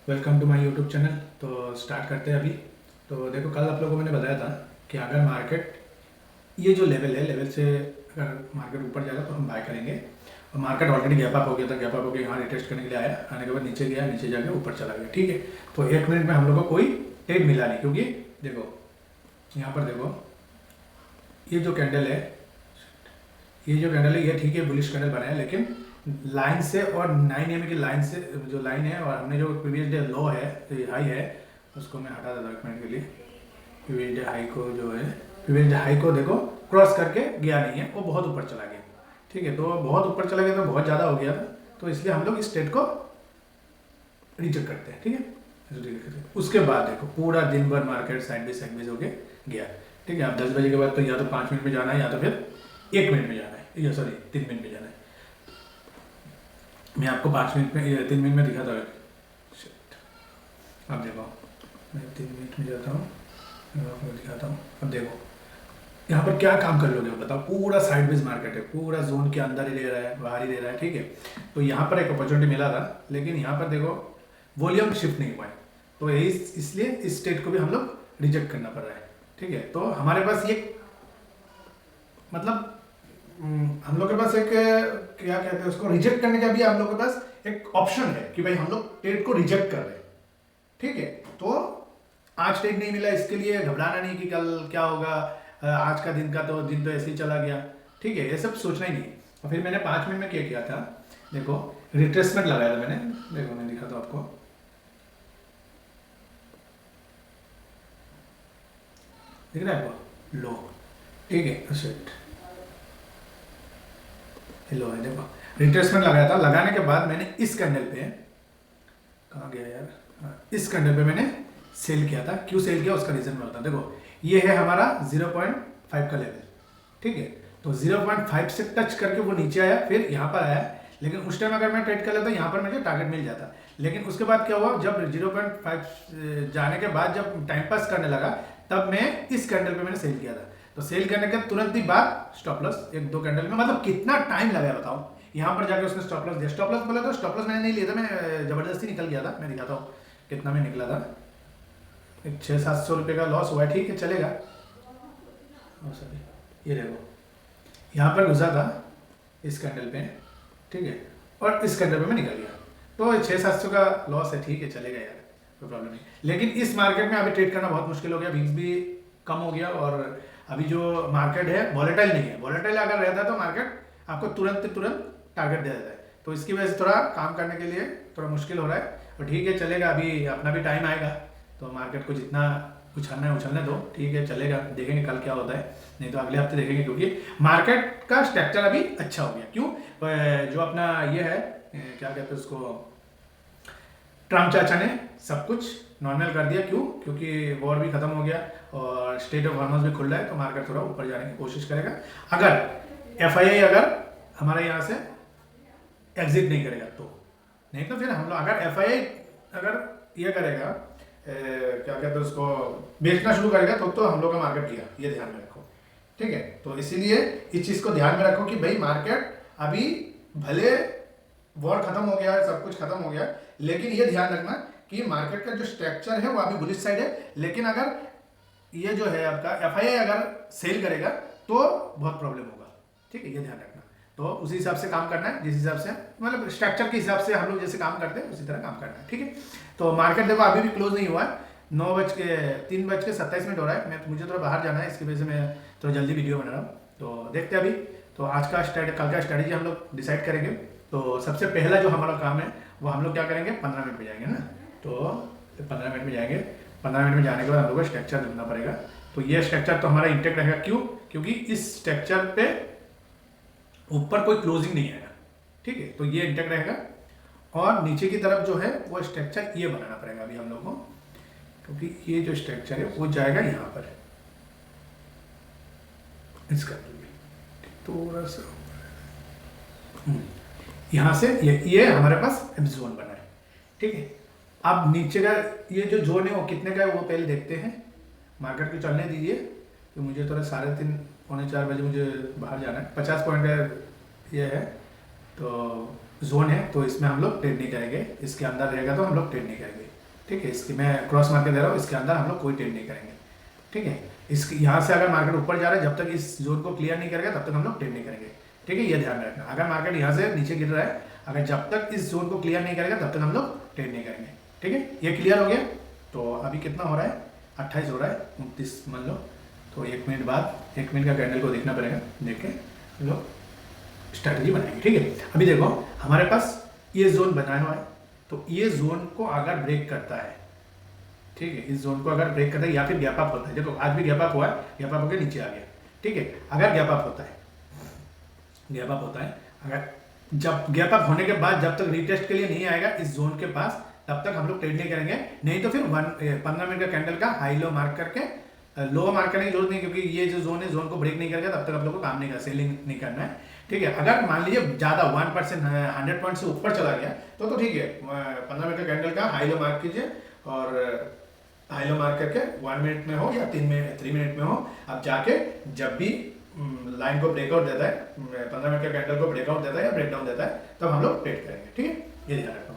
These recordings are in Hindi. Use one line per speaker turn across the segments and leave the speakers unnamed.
Welcome to my YouTube channel. तो स्टार्ट करते हैं अभी। तो देखो, कल आप लोगों को मैंने बताया था कि अगर मार्केट ये जो लेवल है, लेवल से अगर मार्केट ऊपर जाएगा तो हम बाय करेंगे। और मार्केट ऑलरेडी गैप अप हो गया था, गैप अप होकर यहाँ रिटेस्ट करने के लिए आया, आने के बाद नीचे गया, नीचे जाके ऊपर चला गया। ठीक है, तो 1 मिनट में हम लोग को कोई ट्रेड मिला नहीं, क्योंकि देखो यहाँ पर देखो, ये जो कैंडल है, ये ठीक है, बुलिश कैंडल बना है, लेकिन लाइन से और 9 AM की लाइन से जो लाइन है, और हमने जो प्रीवियस डे लो है, हाई है, उसको मैं हटा देता हूँ 1 मिनट के लिए। प्रीवियस डे हाई को जो है, प्रीवियस डे हाई को देखो क्रॉस करके गया नहीं है, वो बहुत ऊपर चला गया। ठीक है, तो बहुत ऊपर चला गया तो बहुत ज़्यादा हो गया था, तो इसलिए हम लोग इस ट्रेड को रिजेक्ट करते हैं। ठीक है, उसके बाद देखो पूरा दिन भर मार्केट साइड बेस होके गया। ठीक है, आप 10 बजे के बाद तो या तो 5 मिनट में जाना है, या तो फिर 1 मिनट में जाना है, या सॉरी 3 मिनट में जाना है। मैं आपको 5 मिनट में 3 मिनट में दिखाता हूँ। अब देखो, मैं 3 मिनट में जाता हूँ, मैं आपको दिखाता हूँ। अब देखो यहाँ पर क्या काम कर लोगे बताओ। पूरा साइड बेस मार्केट है, पूरा जोन के अंदर ही ले रहा है, बाहर ही ले रहा है। ठीक है, तो यहाँ पर एक अपॉर्चुनिटी मिला था, लेकिन यहाँ पर देखो वॉल्यूम शिफ्ट नहीं हुआ है, तो यही इसलिए इस स्टेट को भी हम लोग रिजेक्ट करना पड़ रहा है। ठीक है, तो हमारे पास ये मतलब हम लोग के पास एक क्या कहते हैं उसको, रिजेक्ट करने का भी हम लोग के पास एक ऑप्शन है कि भाई हम लोग ट्रेड को रिजेक्ट कर रहे हैं। ठीक है, तो आज ट्रेड नहीं मिला, इसके लिए घबराना नहीं कि कल क्या होगा, आज का दिन तो ऐसे ही चला गया। ठीक है, ये सब सोचना ही नहीं। और फिर मैंने 5 मिनट में क्या किया था, देखो रिट्रेसमेंट लगाया था मैंने, देखो मैं दिखाता हूँ आपको। दिख रहा है आपको लो? ठीक है, सेट लो है, देखो रिट्रेसमेंट लगाया था। लगाने के बाद मैंने इस कैंडल पे, कहाँ गया यार, इस कैंडल पे मैंने सेल किया था। क्यों सेल किया उसका रीजन मैं बताता हूँ। देखो ये है हमारा 0.5 का लेवल। ठीक है, तो 0.5 से टच करके वो नीचे आया, फिर यहाँ पर आया, लेकिन उस टाइम अगर मैं ट्रेड कर लेता यहाँ पर मुझे टारगेट मिल जाता। लेकिन उसके बाद क्या हुआ, जब 0.5 जाने के बाद जब टाइम पास करने लगा, तब मैं इस कैंडल पे मैंने सेल किया था। तो सेल करने के तुरंत ही बाद स्टॉप लॉस 1-2 कैंडल में, मतलब कितना टाइम लगा बताओ। यहाँ पर जाके उसने स्टॉप लॉस दिया, स्टॉप लॉस बोला तो स्टॉप लॉस मैंने नहीं लिया था, मैं जबरदस्ती निकल गया था। मैं दिखाता हूँ कितना में निकला था, 600-700 रुपये का लॉस हुआ है। ठीक है, चलेगा। सॉरी, ये देखो यहाँ पर घुसा था इस कैंडल पे। ठीक है, और इस कैंडल पे मैं निकल गया, तो 600-700 का लॉस है। ठीक है, चलेगा यार, कोई प्रॉब्लम नहीं। लेकिन इस मार्केट में अभी ट्रेड करना बहुत मुश्किल हो गया, विक्स भी कम हो गया, और अभी जो मार्केट है वॉलेटाइल नहीं है। वॉलेटाइल अगर रहता तो मार्केट आपको तुरंत टारगेट दे देता है, तो इसकी वजह से थोड़ा काम करने के लिए थोड़ा मुश्किल हो रहा है। और ठीक है, चलेगा, अभी अपना भी टाइम आएगा, तो मार्केट को जितना उछलना है उछलने दो। ठीक है, चलेगा, देखेंगे कल क्या होता है, नहीं तो अगले हफ्ते देखेंगे, क्योंकि मार्केट का स्ट्रक्चर अभी अच्छा हो गया। क्यों, जो अपना ये है क्या कहते हैं उसको, ट्रम्प चाचा ने सब कुछ नॉर्मल कर दिया। क्यों, क्योंकि वॉर भी खत्म हो गया और स्टेट ऑफ हॉर्मस भी खुल रहा है, तो मार्केट थोड़ा ऊपर जाने की कोशिश करेगा, अगर FII अगर हमारे यहाँ से एग्जिट नहीं करेगा तो। नहीं तो फिर हम लोग, अगर FII अगर ये करेगा, क्या कहते हैं उसको, बेचना शुरू करेगा, तो हम लोग का मार्केट गिरा, ये ध्यान में रखो। ठीक है, तो इसीलिए इस चीज़ को ध्यान में रखो कि भाई मार्केट अभी भले वॉर खत्म हो गया है, सब कुछ खत्म हो गया, लेकिन ये ध्यान रखना कि मार्केट का जो स्ट्रक्चर है वो अभी बुलिश साइड है। लेकिन अगर ये जो है आपका FII अगर सेल करेगा तो बहुत प्रॉब्लम होगा। ठीक है, ये ध्यान रखना। तो उसी हिसाब से काम करना है, जिस हिसाब से मतलब स्ट्रक्चर के हिसाब से हम लोग जैसे काम करते हैं उसी तरह काम करना है। ठीक है, तो मार्केट देखो अभी भी क्लोज नहीं हुआ है, 3:27 हो रहा है। मैं मुझे थोड़ा बाहर जाना है, इसकी वजह से मैं थोड़ा जल्दी वीडियो बना रहा हूँ। तो देखते हैं अभी। तो आज का कल का स्ट्रेटेजी हम लोग डिसाइड करेंगे। तो सबसे पहला जो हमारा काम है वो हम लोग क्या करेंगे, 15 मिनट में जाएंगे ना। तो 15 मिनट में जाएंगे, 15 मिनट में जाने के बाद हम लोग को स्ट्रक्चर ढूंढना पड़ेगा। तो ये स्ट्रक्चर तो हमारा इंटेक्ट रहेगा। क्यों, क्योंकि इस स्ट्रक्चर पे ऊपर कोई क्लोजिंग नहीं आएगा। ठीक है, तो ये इंटेक्ट रहेगा, और नीचे की तरफ जो है वो स्ट्रक्चर ये बनाना पड़ेगा अभी हम लोग को, क्योंकि ये जो स्ट्रक्चर है वो जाएगा यहाँ पर, इसका थोड़ा सा यहाँ से ये हमारे पास जोन बना है। ठीक है, अब नीचे का ये जो जोन है वो कितने का है वो पहले देखते हैं। मार्केट को चलने दीजिए, तो मुझे थोड़ा 3:30-4 बजे मुझे बाहर जाना है। 50 पॉइंट का ये है, तो जोन है, तो इसमें हम लोग ट्रेड नहीं करेंगे, इसके अंदर रहेगा तो हम लोग ट्रेड नहीं करेंगे। ठीक है, इसकी मैं क्रॉस मार्केट दे रहा हूँ, इसके अंदर हम लोग कोई ट्रेड नहीं करेंगे। ठीक है, इसकी यहाँ से अगर मार्केट ऊपर जा रहा है, जब तक इस जोन को क्लियर नहीं करेगा तब तक हम लोग ट्रेड नहीं करेंगे। ठीक है, ये ध्यान में रखना। अगर मार्केट यहाँ से नीचे गिर रहा है, अगर जब तक इस जोन को क्लियर नहीं करेगा तब तक हम लोग ट्रेड नहीं करेंगे। ठीक है, ये क्लियर हो गया। तो अभी कितना हो रहा है, 28 हो रहा है, 29 मान लो। तो 1 मिनट बाद, 1 मिनट का कैंडल को देखना पड़ेगा, देख के हम लोग स्ट्रैटेजी बनाएंगे। ठीक है, अभी देखो हमारे पास ये जोन बनाया हुआ है, तो ये जोन को अगर ब्रेक करता है, ठीक है, इस जोन को अगर ब्रेक करता है या फिर गैप अप होता है, देखो आज भी गैप अप हुआ है, गैप अप होकर नीचे आ गया। ठीक है, अगर गैप अप होता है, गैप अप होता है, अगर जब गैप अप होने के बाद जब तक रीटेस्ट के लिए नहीं आएगा इस जोन के पास, तब तक हम लोग ट्रेड नहीं करेंगे। नहीं तो फिर 15 मिनट का कैंडल का हाई लो मार्क करके, लो मार्क करने की जरूरत नहीं, क्योंकि ये जो जोन है, जोन को ब्रेक नहीं करेगा तब तक आप लोग को काम नहीं करना, सेलिंग नहीं करना है। ठीक है, अगर मान लीजिए ज़्यादा 1% 100 पॉइंट से ऊपर चला गया तो ठीक है, 15 मिनट का कैंडल का हाई लो मार्क कीजिए, और हाई लो मार्क करके 1 मिनट में हो या 3 मिनट में हो, अब जाके जब भी लाइन को ब्रेकआउट देता है, 15 मिनट का कैंडल को ब्रेकआउट देता है या ब्रेकडाउन देता है, तब हम लोग ट्रेड करेंगे। ठीक है, ये ध्यान रखो।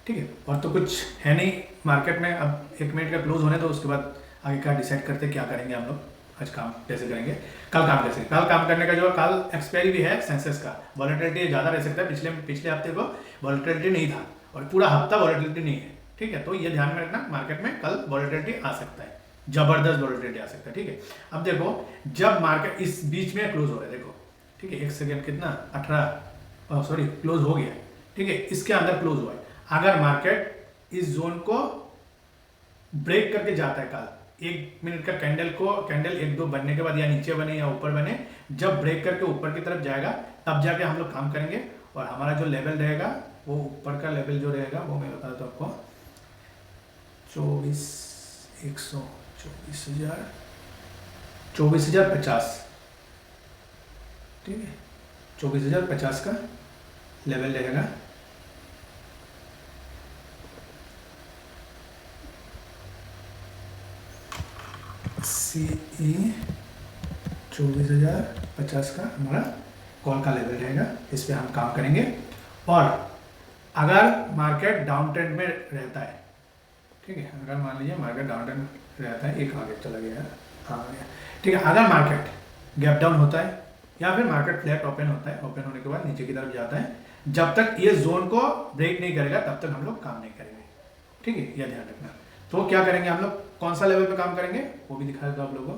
ठीक है, और तो कुछ है नहीं मार्केट में। अब 1 मिनट का क्लोज होने तो उसके बाद आगे का डिसाइड करते क्या करेंगे हम लोग, आज काम कैसे करेंगे, कल काम कैसे, कल काम करने का जो कल एक्सपायरी भी है सेंसेस का, वॉलेटिलिटी ज़्यादा रह सकता है। पिछले हफ्ते को वॉलेटिलिटी नहीं था और पूरा हफ्ता वॉलेटिलिटी नहीं है। ठीक है, तो ये ध्यान में रखना, मार्केट में कल वॉलेटिलिटी आ सकता है, जबरदस्त वॉलेटिलिटी आ सकता है। ठीक है, अब देखो जब मार्केट इस बीच में क्लोज हो रहा है, देखो ठीक है, 1 सेकेंड कितना 18 सॉरी क्लोज हो गया। ठीक है, इसके अंदर क्लोज हुआ है। अगर मार्केट इस जोन को ब्रेक करके जाता है कल, 1 मिनट का कैंडल 1-2 बनने के बाद, या नीचे बने या ऊपर बने, जब ब्रेक करके ऊपर की तरफ जाएगा तब जाके हम लोग काम करेंगे। और हमारा जो लेवल रहेगा, वो ऊपर का लेवल जो रहेगा वो मैं बता देता हूँ आपको, 24,50। ठीक है, 24,050 का लेवल रहेगा। CE 24,050 का हमारा कॉल का लेवल रहेगा, इस पर हम काम करेंगे। और अगर मार्केट डाउन ट्रेंड में रहता है, ठीक है, अगर मान लीजिए मार्केट डाउन ट्रेंड रहता है, एक आगे चला गया, हाँ गया। ठीक है, अगर मार्केट गैप डाउन होता है या फिर मार्केट फ्लैट ओपन होता है, ओपन होने के बाद नीचे की तरफ जाता है, जब तक ये जोन को ब्रेक नहीं करेगा तब तक हम लोग काम नहीं करेंगे। ठीक है, यह ध्यान रखना। तो क्या करेंगे हम लोग, कौन सा लेवल पे काम करेंगे वो भी दिखा देता हूँ आप लोगों को,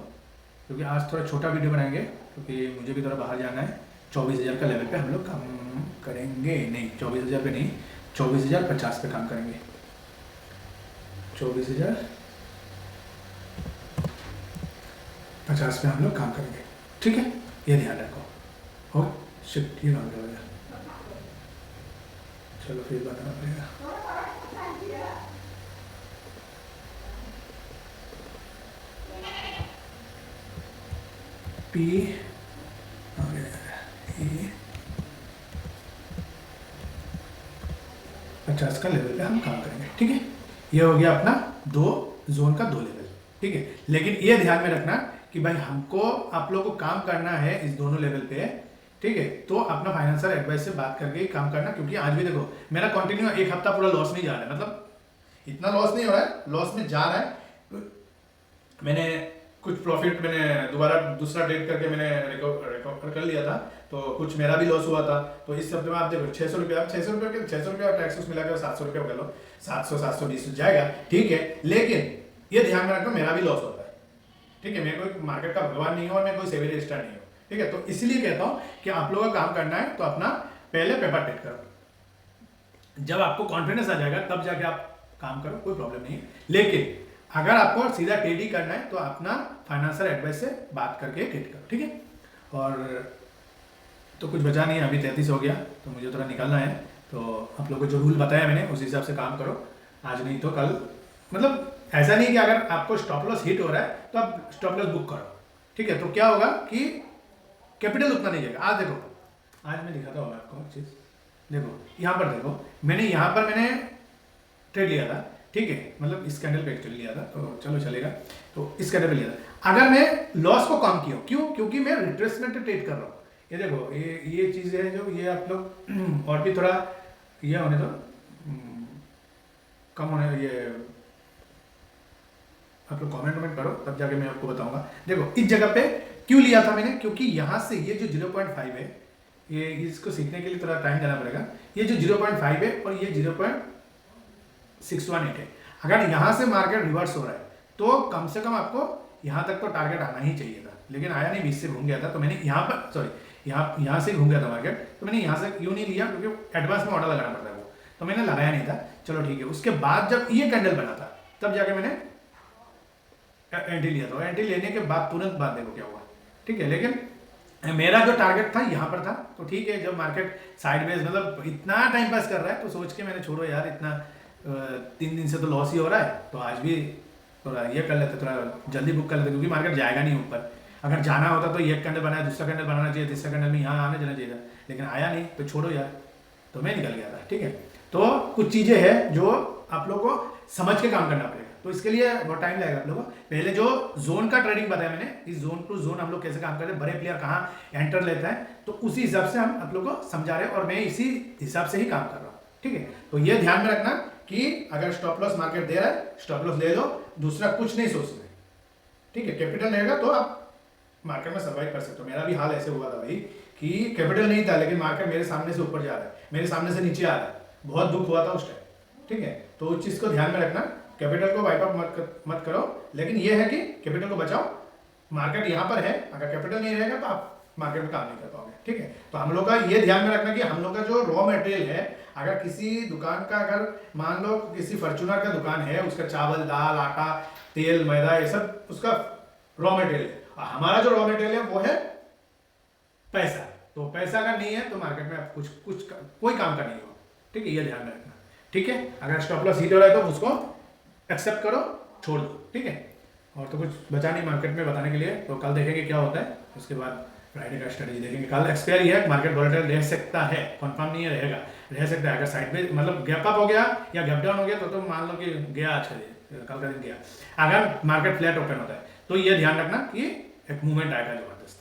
क्योंकि आज थोड़ा छोटा वीडियो बनाएंगे, क्योंकि मुझे भी थोड़ा बाहर जाना है। 24,000 का लेवल पे हम लोग काम करेंगे, नहीं 24,000 पे नहीं, 24,050 पे काम करेंगे। 24,050 पे हम लोग काम करेंगे। ठीक है, ये ध्यान रखो। और शिफ्ट ये काम करेगा, चलो फिर बताना पड़ेगा। P E 50 का लेवल पे हम काम करेंगे। ठीक है, ये हो गया अपना 2 जोन का 2 लेवल। ठीक है, लेकिन ये ध्यान में रखना कि भाई हमको आप लोगों को काम करना है इस दोनों लेवल पे। ठीक है, तो अपना फाइनेंशियल एडवाइस से बात करके ही काम करना, क्योंकि आज भी देखो मेरा कंटिन्यू 1 हफ्ता पूरा लॉस नहीं जा रहा है, मतलब इतना लॉस नहीं हो रहा है, लॉस में जा रहा है। मैंने कुछ प्रॉफिट मैंने दूसरा ट्रेड करके मैंने रिकवर कर लिया था, तो कुछ मेरा भी लॉस हुआ था। तो इस हफ्ते में आप देखो 600 रुपया, 600 रुपया टैक्स मिला के 700 रुपया कर लो, 720 जाएगा। ठीक है, लेकिन ये ध्यान में रखना मेरा भी लॉस होता है। ठीक है, मैं कोई मार्केट का भगवान नहीं हूँ और मैं कोई सेवी रजिस्टर नहीं हूँ। ठीक है, तो इसलिए कहता हूँ कि आप लोगों का काम करना है तो अपना पहले पेपर ट्रेड करो, जब आपको कॉन्फिडेंस आ जाएगा तब जाके आप काम करो, कोई प्रॉब्लम नहीं है। लेकिन अगर आपको सीधा ट्रेड ही करना है तो अपना फाइनेंशियल एडवाइस से बात करके ट्रेड करो। ठीक है, और तो कुछ बचा नहीं है, अभी 33 हो गया, तो मुझे थोड़ा निकलना है। तो आप लोगों को जो रूल बताया मैंने उस हिसाब से काम करो, आज नहीं तो कल। मतलब ऐसा नहीं कि अगर आपको स्टॉप लॉस हिट हो रहा है तो आप स्टॉप लॉस बुक करो। ठीक है, तो क्या होगा कि कैपिटल उतना नहीं जाएगा। आज देखो, आज मैं दिखाता हूँ आपको एक चीज़, देखो यहाँ पर देखो, यहाँ पर मैंने ट्रेड लिया था। ठीक है, मतलब इस कैंडल पे एक्चुअली लिया था, तो चलो चलेगा। तो इस कैंडल पे लिया था, अगर मैं लॉस को कम किया, क्यों, क्योंकि मैं रिट्रेसमेंट ट्रेड कर रहा हूँ। ये देखो, ये चीज़ है जो ये आप लोग और भी थोड़ा ये होने दो, कम होने, ये आप लोग कमेंट करो, तब जाके मैं आपको बताऊंगा। देखो इस जगह पे क्यों लिया था मैंने, क्योंकि यहाँ से ये जो 0.5 है, ये इसको सीखने के लिए थोड़ा टाइम देना पड़ेगा। ये जो 0.5 है और ये 0.618 है, अगर यहाँ से मार्केट रिवर्स हो रहा है तो कम से कम आपको यहाँ तक तो टारगेट आना ही चाहिए था, लेकिन आया नहीं, बीच से घूम गया था। तो मैंने यहाँ पर यहाँ से घूम गया था मार्केट, तो मैंने यहाँ से क्यों नहीं लिया, क्योंकि एडवांस में ऑर्डर लगाना पड़ता है वो, तो मैंने लगाया नहीं था। चलो ठीक है, उसके बाद जब ये कैंडल बना था तब जाके मैंने एंट्री लिया था। एंट्री लेने के बाद तुरंत बाद देखो क्या हुआ, ठीक है। लेकिन मेरा जो टारगेट था यहाँ पर था, तो ठीक है, जब मार्केट साइडवेज मतलब इतना टाइम पास कर रहा है तो सोच के मैंने छोड़ो यार, इतना 3 दिन से तो लॉस ही हो रहा है, तो आज भी थोड़ा ये कर लेते, थोड़ा जल्दी बुक कर लेते, क्योंकि मार्केट जाएगा नहीं ऊपर। अगर जाना होता तो एक कैंडल बनाया, दूसरा कैंडल बनाना चाहिए, तीसरा कैंडल में यहाँ आने जाना चाहिए, लेकिन आया नहीं, तो छोड़ो यार, तो मैं निकल गया था, ठीक है। तो कुछ चीज़ें हैं जो आप लोगों को समझ के काम करना पड़ेगा, तो इसके लिए बहुत टाइम लगेगा आप लोगों को। पहले जो जोन का ट्रेडिंग बताया मैंने, इस जोन टू जोन हम लोग कैसे काम करते हैं, बड़े प्लेयर कहाँ एंटर लेता है, तो उसी हिसाब से हम आप लोग को समझा रहे हैं, और मैं इसी हिसाब से ही काम कर रहा हूँ, ठीक है। तो ये ध्यान में रखना कि अगर स्टॉप लॉस मार्केट दे रहा है, स्टॉप लॉस ले लो, दूसरा कुछ नहीं सोचना है, ठीक है। कैपिटल रहेगा तो आप मार्केट में सर्वाइव कर सकते हो। मेरा भी हाल ऐसे हुआ था भाई कि कैपिटल नहीं था, लेकिन मार्केट मेरे सामने से ऊपर जा रहा है, मेरे सामने से नीचे आ रहा है, बहुत दुख हुआ था उस टाइम, ठीक है। तो उस चीज़ को ध्यान में रखना, कैपिटल को वाइप आउट मत करो, लेकिन ये है कि कैपिटल को बचाओ। मार्केट यहाँ पर है, अगर कैपिटल नहीं रहेगा तो आप मार्केट में काम नहीं कर पाओगे, ठीक है। तो हम लोग का ये ध्यान में रखना कि हम लोग का जो रॉ मटेरियल है, अगर किसी दुकान का, अगर मान लो किसी फॉर्च्यूनर का दुकान है, उसका चावल, दाल, आटा, तेल, मैदा, ये सब उसका रॉ मटेरियल है, और हमारा जो रॉ मटेरियल है वो है पैसा। तो पैसा अगर नहीं है तो मार्केट में आप कोई काम का नहीं हो, ठीक है, ये ध्यान में रखना, ठीक है। अगर स्टॉप लॉस हिट हो रहा है तो उसको एक्सेप्ट करो, छोड़ दो, ठीक है। और तो कुछ बचा नहीं मार्केट में बताने के लिए, तो कल देखेंगे क्या होता है, उसके बाद फ्राइडे का स्ट्रेटजी देखेंगे। कल एक्सपायरी है, मार्केट वोलेटाइल रह सकता है, कंफर्म नहीं है, रह सकता है। अगर साइड में मतलब गैप अप हो गया या गैप डाउन हो गया तो मान लो कि गया, अच्छा कल का दिन गया। अगर मार्केट फ्लैट ओपन होता है तो ये ध्यान रखना कि एक मूवमेंट आएगा जबरदस्त,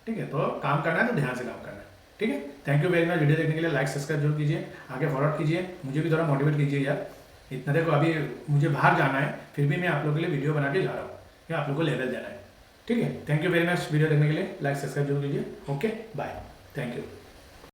ठीक है। तो काम करना है तो ध्यान से काम करना है, ठीक है। Thank you very much. Video देखने के लिए लाइक सब्सक्राइब जरूर कीजिए, आगे फॉरवर्ड कीजिए, मुझे भी थोड़ा मोटिवेट कीजिए यार। इतना देखो अभी मुझे बाहर जाना है, फिर भी मैं आप लोगों के लिए वीडियो बना के जा रहा हूँ, क्या आप लोगों को लेवल देना है, ठीक है। Thank you very much video देखने के लिए, लाइक सब्सक्राइब जरूर कीजिए। Okay bye, thank you.